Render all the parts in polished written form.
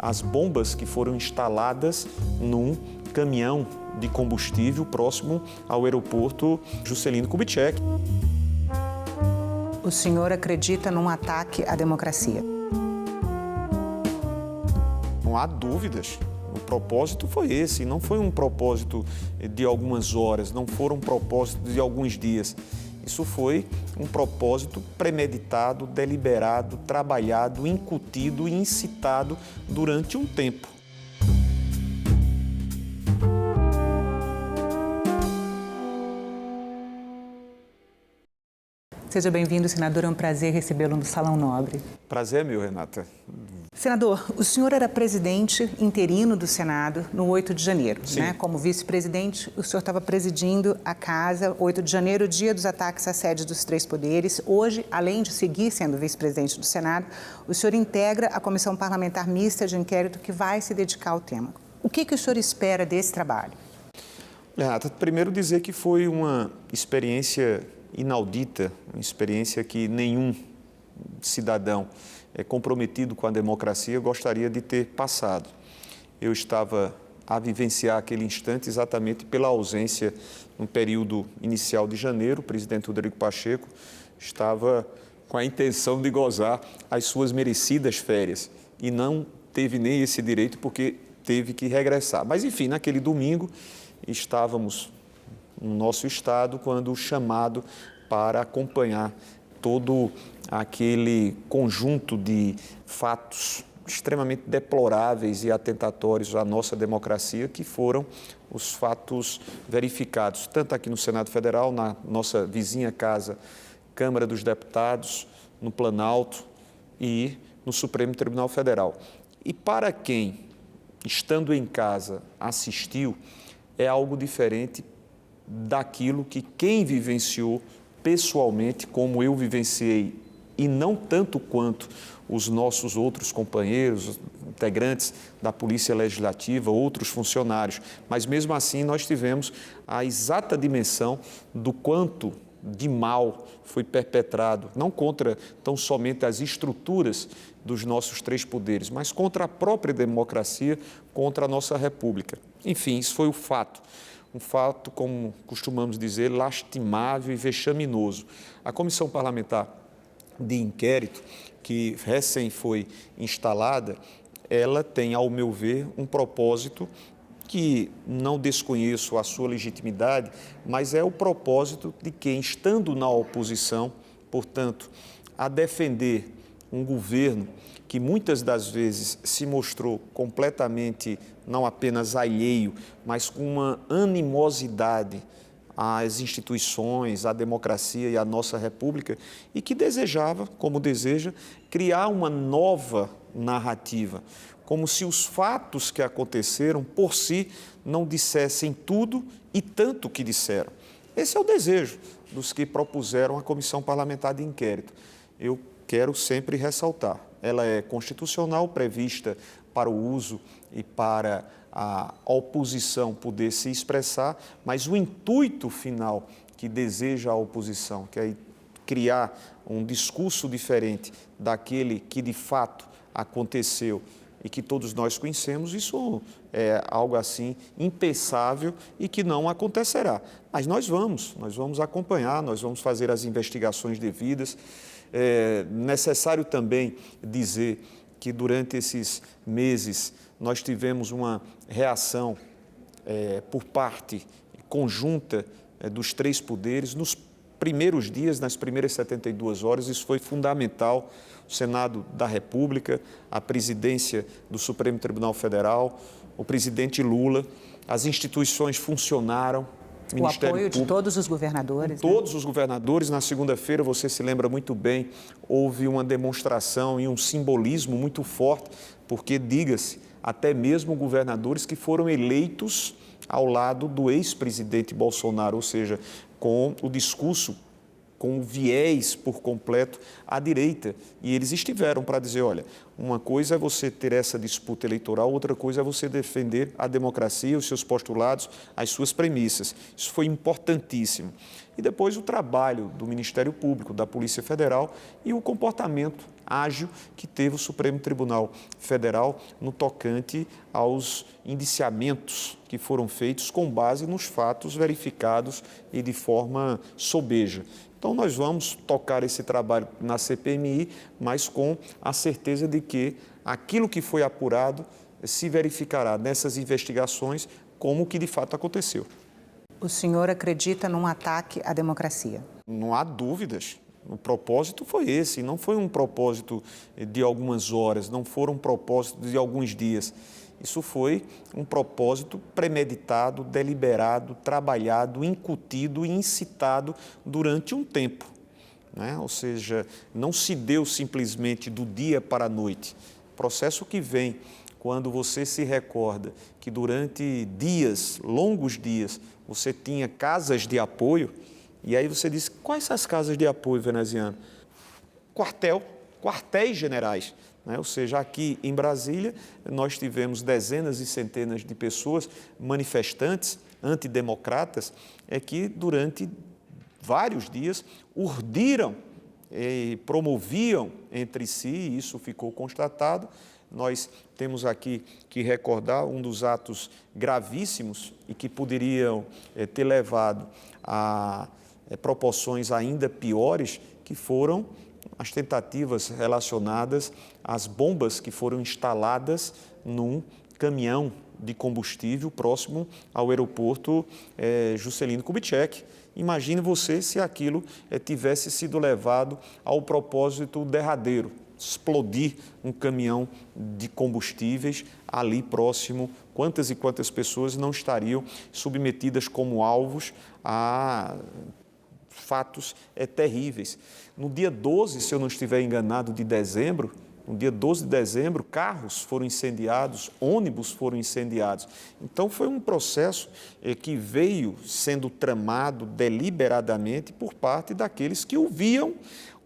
as bombas que foram instaladas num caminhão de combustível próximo ao aeroporto Juscelino Kubitschek. O senhor acredita num ataque à democracia? Não há dúvidas. O propósito foi esse, não foi um propósito de algumas horas, não foram um propósito de alguns dias. Isso foi um propósito premeditado, deliberado, trabalhado, incutido e incitado durante um tempo. Seja bem-vindo, senador. É um prazer recebê-lo no Salão Nobre. Prazer é meu, Renata. Senador, o senhor era presidente interino do Senado no 8 de janeiro, né? Como vice-presidente, o senhor estava presidindo a casa 8 de janeiro, dia dos ataques à sede dos três poderes. Hoje, além de seguir sendo vice-presidente do Senado, o senhor integra a Comissão Parlamentar Mista de Inquérito que vai se dedicar ao tema. O que o senhor espera desse trabalho? Renata, primeiro dizer que foi uma experiência inaudita, uma experiência que nenhum cidadão comprometido com a democracia gostaria de ter passado. Eu estava a vivenciar aquele instante exatamente pela ausência, no período inicial de janeiro, o presidente Rodrigo Pacheco estava com a intenção de gozar as suas merecidas férias e não teve nem esse direito porque teve que regressar. Mas, enfim, naquele domingo estávamos no nosso estado quando chamado para acompanhar todo aquele conjunto de fatos extremamente deploráveis e atentatórios à nossa democracia, que foram os fatos verificados, tanto aqui no Senado Federal, na nossa vizinha casa, Câmara dos Deputados, no Planalto e no Supremo Tribunal Federal. E para quem, estando em casa, assistiu, é algo diferente daquilo que quem vivenciou pessoalmente, como eu vivenciei, e não tanto quanto os nossos outros companheiros, integrantes da Polícia Legislativa, outros funcionários, mas mesmo assim nós tivemos a exata dimensão do quanto de mal foi perpetrado, não contra tão somente as estruturas dos nossos três poderes, mas contra a própria democracia, contra a nossa República. Enfim, isso foi o fato. Um fato, como costumamos dizer, lastimável e vexaminoso. A Comissão Parlamentar de Inquérito, que recém foi instalada, ela tem, ao meu ver, um propósito que não desconheço a sua legitimidade, mas é o propósito de quem, estando na oposição, portanto, a defender um governo que muitas das vezes se mostrou completamente não apenas alheio, mas com uma animosidade às instituições, à democracia e à nossa República, e que desejava, como deseja, criar uma nova narrativa, como se os fatos que aconteceram por si não dissessem tudo e tanto que disseram. Esse é o desejo dos que propuseram a Comissão Parlamentar de Inquérito. Eu quero sempre ressaltar, ela é constitucional, prevista para o uso e para a oposição poder se expressar, mas o intuito final que deseja a oposição, que é criar um discurso diferente daquele que de fato aconteceu e que todos nós conhecemos, isso é algo assim impensável e que não acontecerá. Mas nós vamos acompanhar, nós vamos fazer as investigações devidas. É necessário também dizer que durante esses meses nós tivemos uma reação por parte conjunta dos três poderes. Nos primeiros dias, nas primeiras 72 horas, isso foi fundamental. O Senado da República, a presidência do Supremo Tribunal Federal, o presidente Lula, as instituições funcionaram. O apoio de todos os governadores. Todos os governadores. Na segunda-feira, você se lembra muito bem, houve uma demonstração e um simbolismo muito forte, porque, diga-se, até mesmo governadores que foram eleitos ao lado do ex-presidente Bolsonaro, ou seja, com o discurso, com o viés por completo à direita. E eles estiveram para dizer, olha, uma coisa é você ter essa disputa eleitoral, outra coisa é você defender a democracia, os seus postulados, as suas premissas. Isso foi importantíssimo. E depois o trabalho do Ministério Público, da Polícia Federal e o comportamento, ágil que teve o Supremo Tribunal Federal no tocante aos indiciamentos que foram feitos com base nos fatos verificados e de forma sobeja. Então, nós vamos tocar esse trabalho na CPMI, mas com a certeza de que aquilo que foi apurado se verificará nessas investigações como o que de fato aconteceu. O senhor acredita num ataque à democracia? Não há dúvidas. O propósito foi esse, não foi um propósito de algumas horas, não foram propósitos de alguns dias. Isso foi um propósito premeditado, deliberado, trabalhado, incutido e incitado durante um tempo, né? Ou seja, não se deu simplesmente do dia para a noite. Processo que vem quando você se recorda que durante dias, longos dias, você tinha casas de apoio, e aí você diz, quais são as casas de apoio, veneziano? Quartéis generais. Ou seja, aqui em Brasília, nós tivemos dezenas e centenas de pessoas, manifestantes, antidemocratas, que durante vários dias urdiram e promoviam entre si, e isso ficou constatado. Nós temos aqui que recordar um dos atos gravíssimos e que poderiam ter levado a proporções ainda piores, que foram as tentativas relacionadas às bombas que foram instaladas num caminhão de combustível próximo ao aeroporto Juscelino Kubitschek. Imagine você se aquilo tivesse sido levado ao propósito derradeiro, explodir um caminhão de combustíveis ali próximo, quantas e quantas pessoas não estariam submetidas como alvos a fatos terríveis. No dia 12, se eu não estiver enganado, de dezembro, no dia 12 de dezembro, carros foram incendiados, ônibus foram incendiados. Então, foi um processo que veio sendo tramado deliberadamente por parte daqueles que ouviam.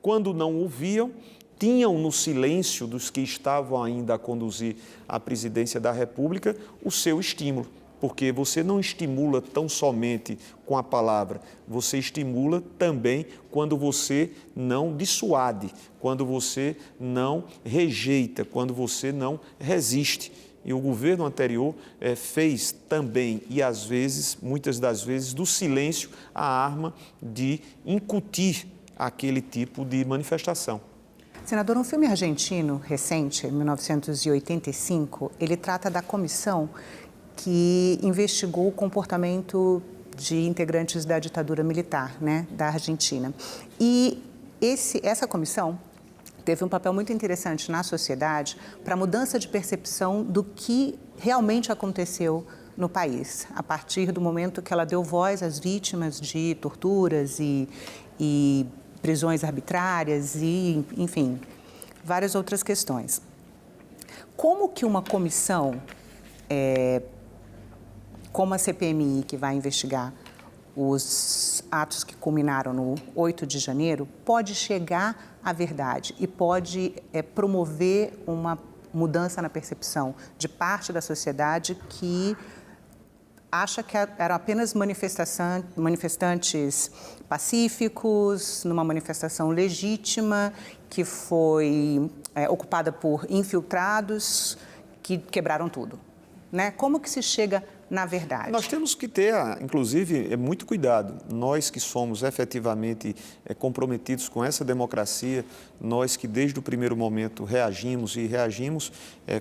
Quando não ouviam, tinham no silêncio dos que estavam ainda a conduzir a presidência da República o seu estímulo. Porque você não estimula tão somente com a palavra, você estimula também quando você não dissuade, quando você não rejeita, quando você não resiste. E o governo anterior fez também, e às vezes, muitas das vezes, do silêncio a arma de incutir aquele tipo de manifestação. Senador, um filme argentino recente, em 1985, ele trata da comissão que investigou o comportamento de integrantes da ditadura militar, né, da Argentina. E essa comissão teve um papel muito interessante na sociedade para a mudança de percepção do que realmente aconteceu no país, a partir do momento que ela deu voz às vítimas de torturas e prisões arbitrárias e, enfim, várias outras questões. Como que uma comissão como a CPMI, que vai investigar os atos que culminaram no 8 de janeiro, pode chegar à verdade e pode promover uma mudança na percepção de parte da sociedade que acha que eram apenas manifestantes pacíficos, numa manifestação legítima, que foi ocupada por infiltrados que quebraram tudo, né? Como que se chega na verdade? Nós temos que ter, inclusive, muito cuidado. Nós que somos efetivamente comprometidos com essa democracia, nós que desde o primeiro momento reagimos e reagimos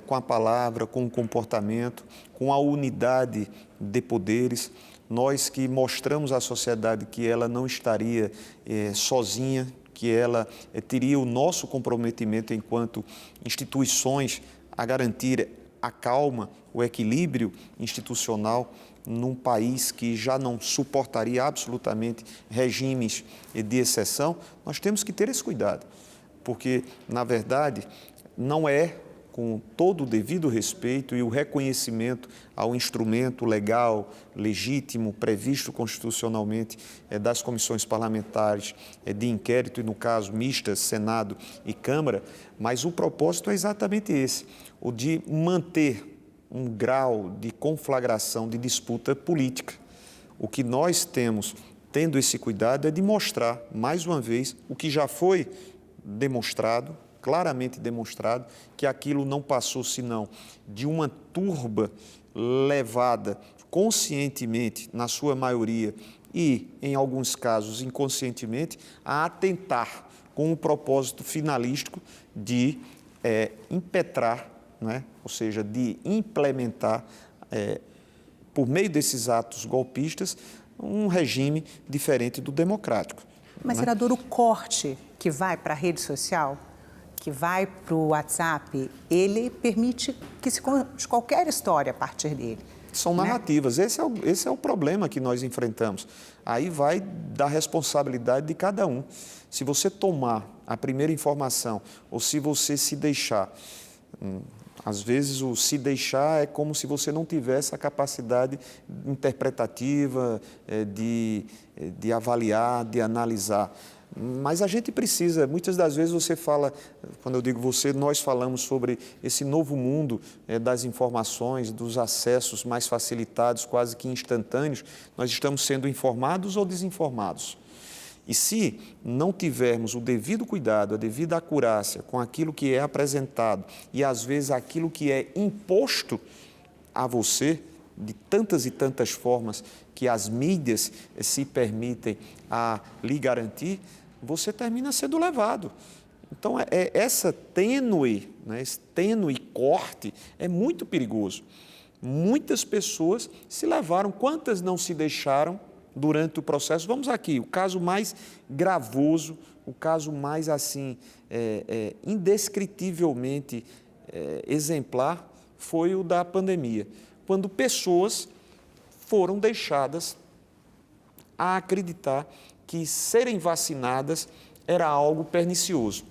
com a palavra, com o comportamento, com a unidade de poderes, nós que mostramos à sociedade que ela não estaria sozinha, que ela teria o nosso comprometimento enquanto instituições a garantir a calma, o equilíbrio institucional num país que já não suportaria absolutamente regimes de exceção, nós temos que ter esse cuidado, porque, na verdade, não é com todo o devido respeito e o reconhecimento ao instrumento legal, legítimo, previsto constitucionalmente das comissões parlamentares de inquérito, e no caso mistas, Senado e Câmara, mas o propósito é exatamente esse, o de manter um grau de conflagração de disputa política. O que nós temos, tendo esse cuidado, é de mostrar, mais uma vez, o que já foi demonstrado, claramente demonstrado que aquilo não passou senão de uma turba levada conscientemente, na sua maioria, e, em alguns casos, inconscientemente, a atentar com o propósito finalístico de impetrar, né? Ou seja, de implementar, por meio desses atos golpistas, um regime diferente do democrático. Mas, senador, o corte que vai para a rede social, que vai para o WhatsApp, ele permite que se conte qualquer história a partir dele. São narrativas. Esse é o problema que nós enfrentamos. Aí vai da responsabilidade de cada um. Se você tomar a primeira informação ou se você se deixar, às vezes o se deixar é como se você não tivesse a capacidade interpretativa de avaliar, de analisar. Mas a gente precisa, muitas das vezes você fala, quando eu digo você, nós falamos sobre esse novo mundo das informações, dos acessos mais facilitados, quase que instantâneos, nós estamos sendo informados ou desinformados. E se não tivermos o devido cuidado, a devida acurácia com aquilo que é apresentado e às vezes aquilo que é imposto a você, de tantas e tantas formas que as mídias se permitem a lhe garantir, você termina sendo levado. Então, esse tênue corte é muito perigoso. Muitas pessoas se levaram, quantas não se deixaram durante o processo? Vamos aqui, o caso mais gravoso, o caso mais assim, indescritivelmente exemplar, foi o da pandemia, quando pessoas foram deixadas a acreditar que serem vacinadas era algo pernicioso.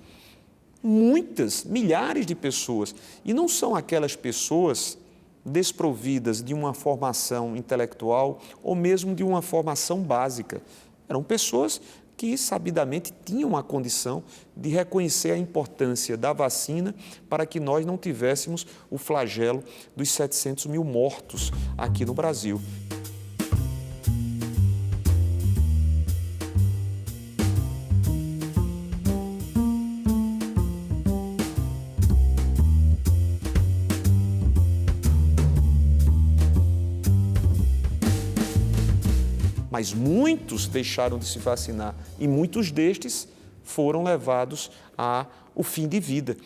Muitas, milhares de pessoas, e não são aquelas pessoas desprovidas de uma formação intelectual ou mesmo de uma formação básica. Eram pessoas que sabidamente tinham a condição de reconhecer a importância da vacina para que nós não tivéssemos o flagelo dos 700 mil mortos aqui no Brasil. Mas muitos deixaram de se vacinar e muitos destes foram levados ao fim de vida.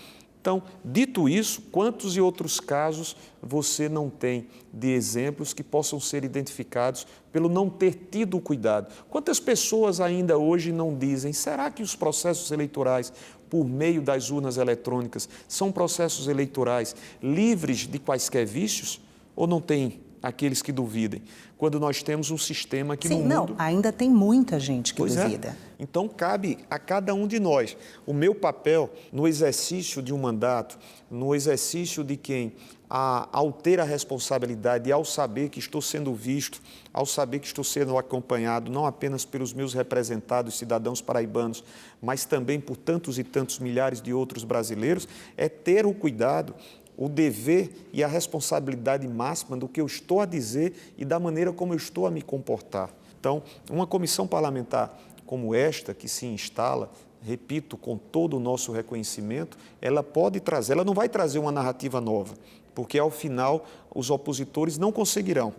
Então, dito isso, quantos e outros casos você não tem de exemplos que possam ser identificados pelo não ter tido cuidado? Quantas pessoas ainda hoje não dizem, será que os processos eleitorais, por meio das urnas eletrônicas, são processos eleitorais livres de quaisquer vícios ou não tem aqueles que duvidem, quando nós temos um sistema que no mundo... Não, ainda tem muita gente que duvida. Então, cabe a cada um de nós. O meu papel no exercício de um mandato, no exercício de quem, ao ter a responsabilidade e ao saber que estou sendo visto, ao saber que estou sendo acompanhado, não apenas pelos meus representados, cidadãos paraibanos, mas também por tantos e tantos milhares de outros brasileiros, é ter o cuidado, o dever e a responsabilidade máxima do que eu estou a dizer e da maneira como eu estou a me comportar. Então, uma comissão parlamentar como esta, que se instala, repito, com todo o nosso reconhecimento, ela pode trazer, ela não vai trazer uma narrativa nova, porque ao final os opositores não conseguirão.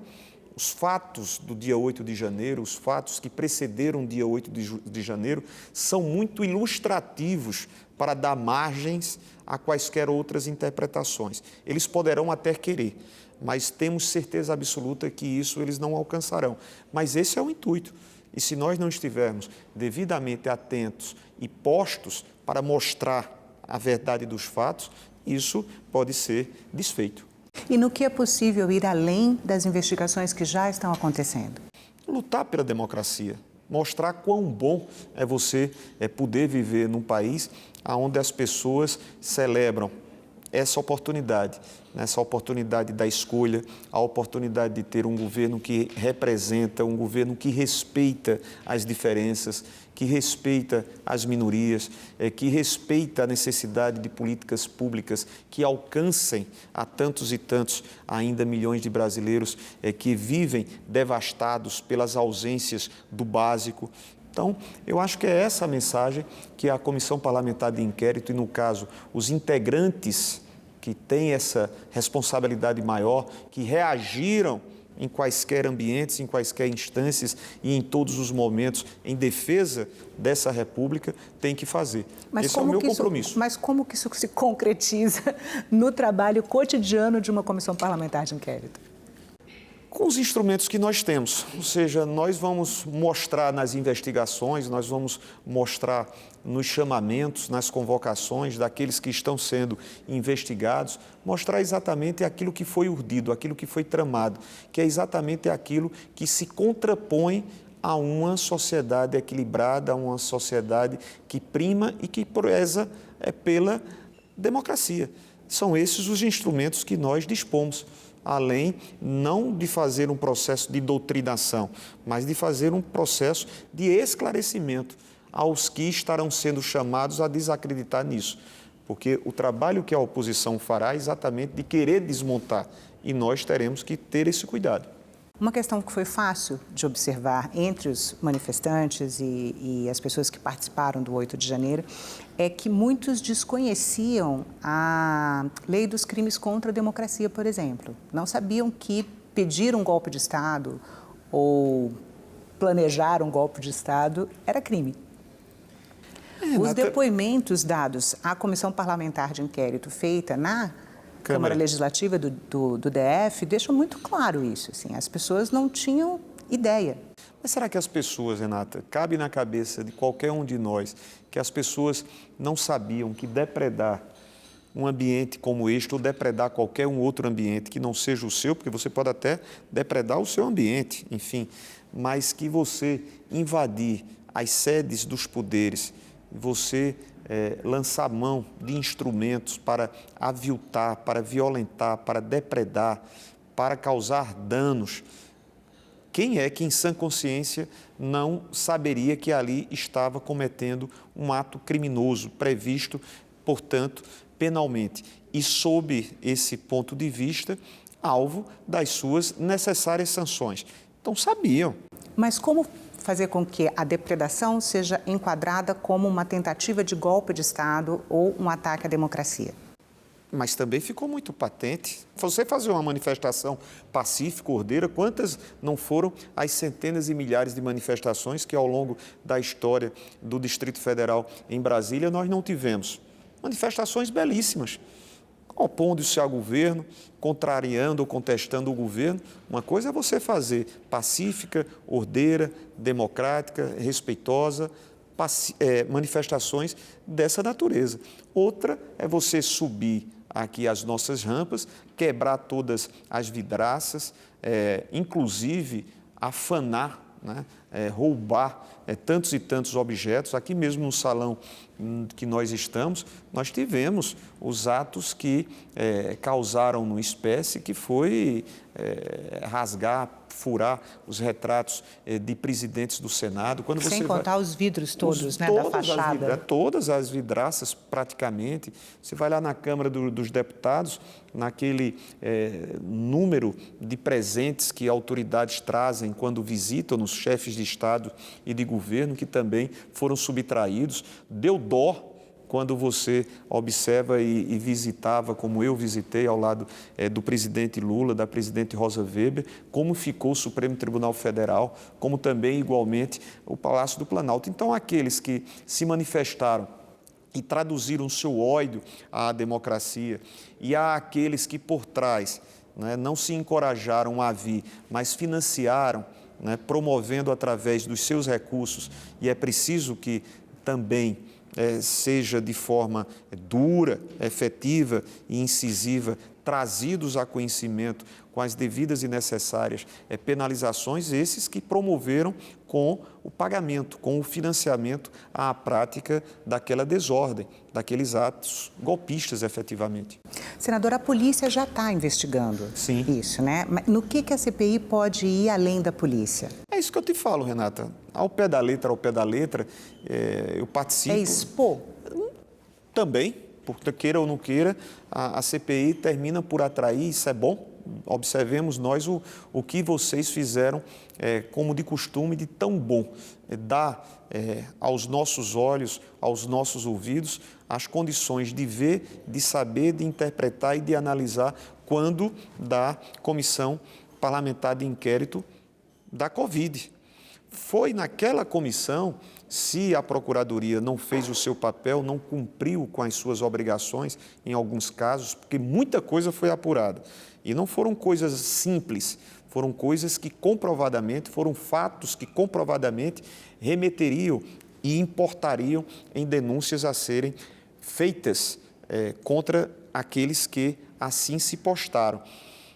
Os fatos do dia 8 de janeiro, os fatos que precederam o dia 8 de janeiro, são muito ilustrativos para dar margens a quaisquer outras interpretações. Eles poderão até querer, mas temos certeza absoluta que isso eles não alcançarão. Mas esse é o intuito. E se nós não estivermos devidamente atentos e postos para mostrar a verdade dos fatos, isso pode ser desfeito. E no que é possível ir além das investigações que já estão acontecendo? Lutar pela democracia, mostrar quão bom é você poder viver num país onde as pessoas celebram essa oportunidade da escolha, a oportunidade de ter um governo que representa, um governo que respeita as diferenças, que respeita as minorias, que respeita a necessidade de políticas públicas que alcancem a tantos e tantos ainda milhões de brasileiros que vivem devastados pelas ausências do básico. Então, eu acho que é essa a mensagem que a Comissão Parlamentar de Inquérito, e no caso, os integrantes que têm essa responsabilidade maior, que reagiram em quaisquer ambientes, em quaisquer instâncias e em todos os momentos em defesa dessa República, tem que fazer. Esse é o meu compromisso. Mas como que isso se concretiza no trabalho cotidiano de uma comissão parlamentar de inquérito? Com os instrumentos que nós temos, ou seja, nós vamos mostrar nas investigações, nós vamos mostrar nos chamamentos, nas convocações daqueles que estão sendo investigados, mostrar exatamente aquilo que foi urdido, aquilo que foi tramado, que é exatamente aquilo que se contrapõe a uma sociedade equilibrada, a uma sociedade que prima e que preza pela democracia. São esses os instrumentos que nós dispomos, além não de fazer um processo de doutrinação, mas de fazer um processo de esclarecimento aos que estarão sendo chamados a desacreditar nisso. Porque o trabalho que a oposição fará é exatamente de querer desmontar, e nós teremos que ter esse cuidado. Uma questão que foi fácil de observar entre os manifestantes e as pessoas que participaram do 8 de janeiro é que muitos desconheciam a lei dos crimes contra a democracia, por exemplo. Não sabiam que pedir um golpe de Estado ou planejar um golpe de Estado era crime. Os depoimentos dados à Comissão Parlamentar de Inquérito feita na Câmara Legislativa do DF deixam muito claro isso. Assim, as pessoas não tinham ideia. Mas será que as pessoas, Renata, cabe na cabeça de qualquer um de nós que as pessoas não sabiam que depredar um ambiente como este ou depredar qualquer um outro ambiente que não seja o seu, porque você pode até depredar o seu ambiente, enfim, mas que você invadir as sedes dos poderes, você lançar mão de instrumentos para aviltar, para violentar, para depredar, para causar danos. Quem é que em sã consciência não saberia que ali estava cometendo um ato criminoso, previsto, portanto, penalmente? E sob esse ponto de vista, alvo das suas necessárias sanções. Então sabiam. Mas como fazer com que a depredação seja enquadrada como uma tentativa de golpe de Estado ou um ataque à democracia? Mas também ficou muito patente. Você fazer uma manifestação pacífica, ordeira, quantas não foram as centenas e milhares de manifestações que ao longo da história do Distrito Federal em Brasília nós não tivemos? Manifestações belíssimas, opondo-se ao governo, contrariando ou contestando o governo. Uma coisa é você fazer pacífica, ordeira, democrática, respeitosa, manifestações dessa natureza. Outra é você subir aqui as nossas rampas, quebrar todas as vidraças, inclusive afanar, né? Roubar tantos e tantos objetos. Aqui mesmo no salão que nós estamos, nós tivemos os atos que causaram uma espécie que foi rasgar, furar os retratos de presidentes do Senado. Quando Sem contar os vidros todos, né, da fachada. Todas as vidraças, praticamente. Você vai lá na Câmara dos Deputados, naquele número de presentes que autoridades trazem quando visitam os chefes de Estado e de governo, que também foram subtraídos. Deu dó quando você observa e visitava, como eu visitei ao lado do presidente Lula, da presidente Rosa Weber, como ficou o Supremo Tribunal Federal, como também, igualmente, o Palácio do Planalto. Então, aqueles que se manifestaram e traduziram seu ódio à democracia, e há aqueles que, por trás, né, não se encorajaram a vir, mas financiaram, né, promovendo através dos seus recursos, e é preciso que também seja de forma dura, efetiva e incisiva, trazidos a conhecimento com as devidas e necessárias penalizações, esses que promoveram com o pagamento, com o financiamento à prática daquela desordem, daqueles atos golpistas, efetivamente. Senador, a polícia já está investigando isso, né? Mas no que a CPI pode ir além da polícia? É isso que eu te falo, Renata. Ao pé da letra, eu participo... É expor? Também, porque queira ou não queira, a CPI termina por atrair, isso é bom, observemos nós o que vocês fizeram como de costume, de tão bom, dar aos nossos olhos, aos nossos ouvidos, as condições de ver, de saber, de interpretar e de analisar quando da Comissão Parlamentar de Inquérito da Covid. Foi naquela comissão, se a Procuradoria não fez o seu papel, não cumpriu com as suas obrigações, em alguns casos, porque muita coisa foi apurada. E não foram coisas simples, foram coisas que comprovadamente, foram fatos que comprovadamente remeteriam e importariam em denúncias a serem feitas contra aqueles que assim se postaram.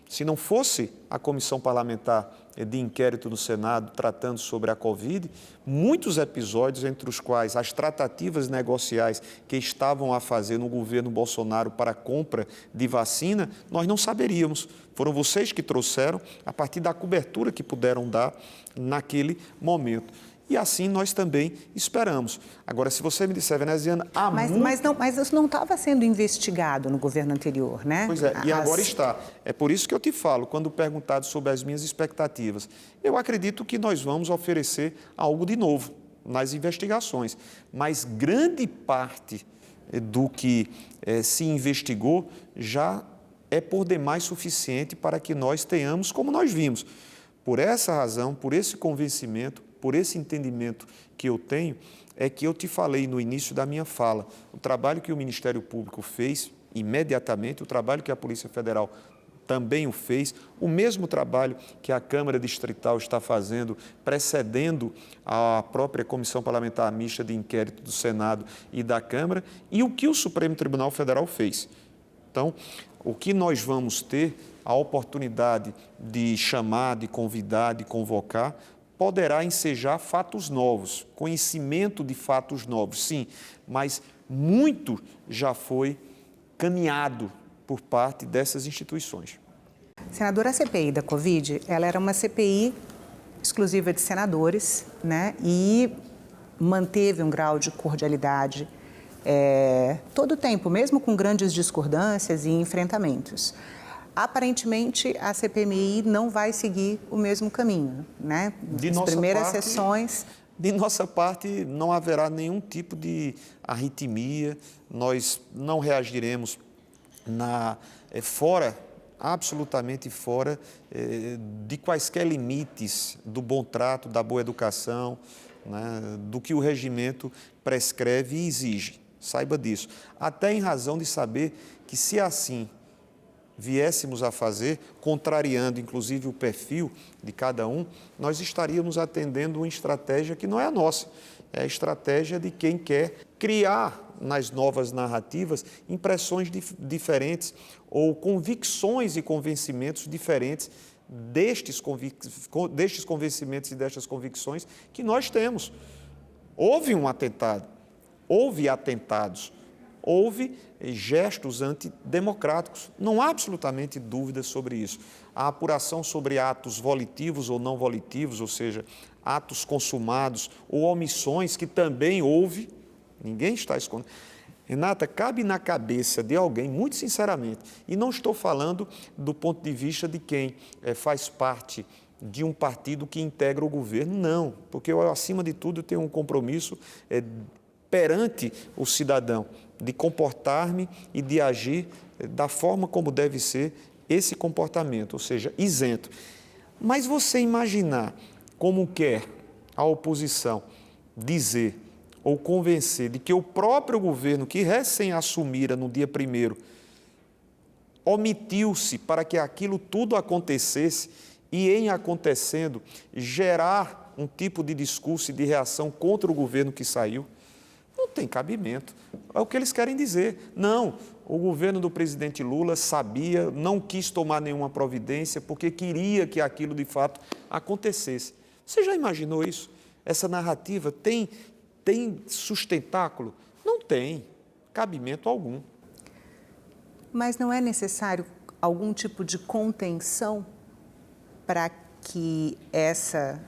Se não fosse a Comissão Parlamentar de Inquérito no Senado tratando sobre a Covid, muitos episódios entre os quais as tratativas negociais que estavam a fazer no governo Bolsonaro para a compra de vacina, nós não saberíamos. Foram vocês que trouxeram a partir da cobertura que puderam dar naquele momento. E assim nós também esperamos. Agora, se você me disser, Veneziana, mas isso não estava sendo investigado no governo anterior, né? Pois é, e agora está. É por isso que eu te falo, quando perguntado sobre as minhas expectativas, eu acredito que nós vamos oferecer algo de novo nas investigações, mas grande parte do que se investigou já é por demais suficiente para que nós tenhamos como nós vimos. Por essa razão, por esse convencimento, por esse entendimento que eu tenho, é que eu te falei no início da minha fala. O trabalho que o Ministério Público fez imediatamente, o trabalho que a Polícia Federal também o fez, o mesmo trabalho que a Câmara Distrital está fazendo, precedendo a própria Comissão Parlamentar Mista de Inquérito do Senado e da Câmara, e o que o Supremo Tribunal Federal fez. Então, o que nós vamos ter, a oportunidade de chamar, de convidar, de convocar, poderá ensejar fatos novos, conhecimento de fatos novos, sim, mas muito já foi caminhado por parte dessas instituições. Senadora, a CPI da Covid, ela era uma CPI exclusiva de senadores, né? E manteve um grau de cordialidade todo o tempo, mesmo com grandes discordâncias e enfrentamentos. Aparentemente, a CPMI não vai seguir o mesmo caminho, né? As primeiras sessões... De nossa parte, não haverá nenhum tipo de arritmia, nós não reagiremos absolutamente fora de quaisquer limites do bom trato, da boa educação, né, do que o regimento prescreve e exige. Saiba disso. Até em razão de saber que, se assim viéssemos a fazer, contrariando inclusive o perfil de cada um, nós estaríamos atendendo uma estratégia que não é a nossa, é a estratégia de quem quer criar nas novas narrativas impressões diferentes ou convicções e convencimentos diferentes destes convencimentos e destas convicções que nós temos. Houve um atentado, houve atentados, houve gestos antidemocráticos. Não há absolutamente dúvida sobre isso. A apuração sobre atos volitivos ou não volitivos, ou seja, atos consumados ou omissões que também houve, ninguém está escondendo. Renata, cabe na cabeça de alguém, muito sinceramente, e não estou falando do ponto de vista de quem faz parte de um partido que integra o governo, não, porque eu, acima de tudo, tenho um compromisso perante o cidadão, de comportar-me e de agir da forma como deve ser esse comportamento, ou seja, isento. Mas você imaginar como quer a oposição dizer ou convencer de que o próprio governo, que recém assumira no dia 1º, omitiu-se para que aquilo tudo acontecesse e, em acontecendo, gerar um tipo de discurso e de reação contra o governo que saiu, não tem cabimento. É o que eles querem dizer. Não, o governo do presidente Lula sabia, não quis tomar nenhuma providência porque queria que aquilo de fato acontecesse. Você já imaginou isso? Essa narrativa tem sustentáculo? Não tem cabimento algum. Mas não é necessário algum tipo de contenção para que essa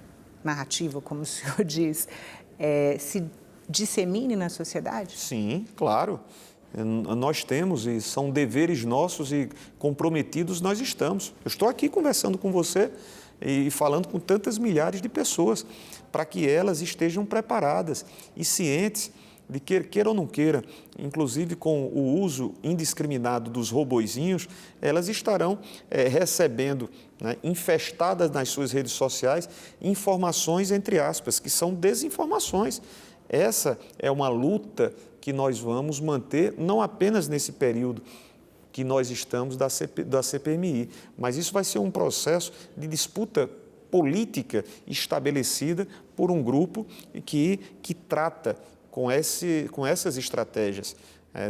narrativa, como o senhor diz, se dissemine na sociedade? Sim, claro. Nós temos, e são deveres nossos e comprometidos nós estamos. Eu estou aqui conversando com você e falando com tantas milhares de pessoas, para que elas estejam preparadas e cientes de que, queira ou não queira, inclusive com o uso indiscriminado dos robozinhos, elas estarão recebendo, né, infestadas nas suas redes sociais, informações, entre aspas, que são desinformações. Essa é uma luta que nós vamos manter, não apenas nesse período que nós estamos da CPMI, mas isso vai ser um processo de disputa política estabelecida por um grupo que trata com essas estratégias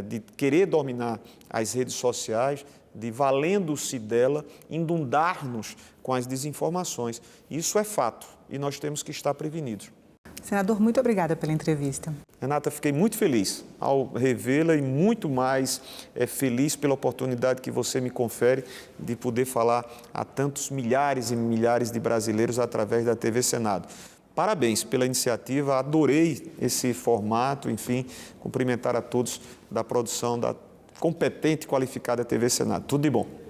de querer dominar as redes sociais, de valendo-se dela, inundar-nos com as desinformações. Isso é fato e nós temos que estar prevenidos. Senador, muito obrigada pela entrevista. Renata, fiquei muito feliz ao revê-la e muito mais feliz pela oportunidade que você me confere de poder falar a tantos milhares e milhares de brasileiros através da TV Senado. Parabéns pela iniciativa, adorei esse formato, enfim, cumprimentar a todos da produção da competente e qualificada TV Senado. Tudo de bom.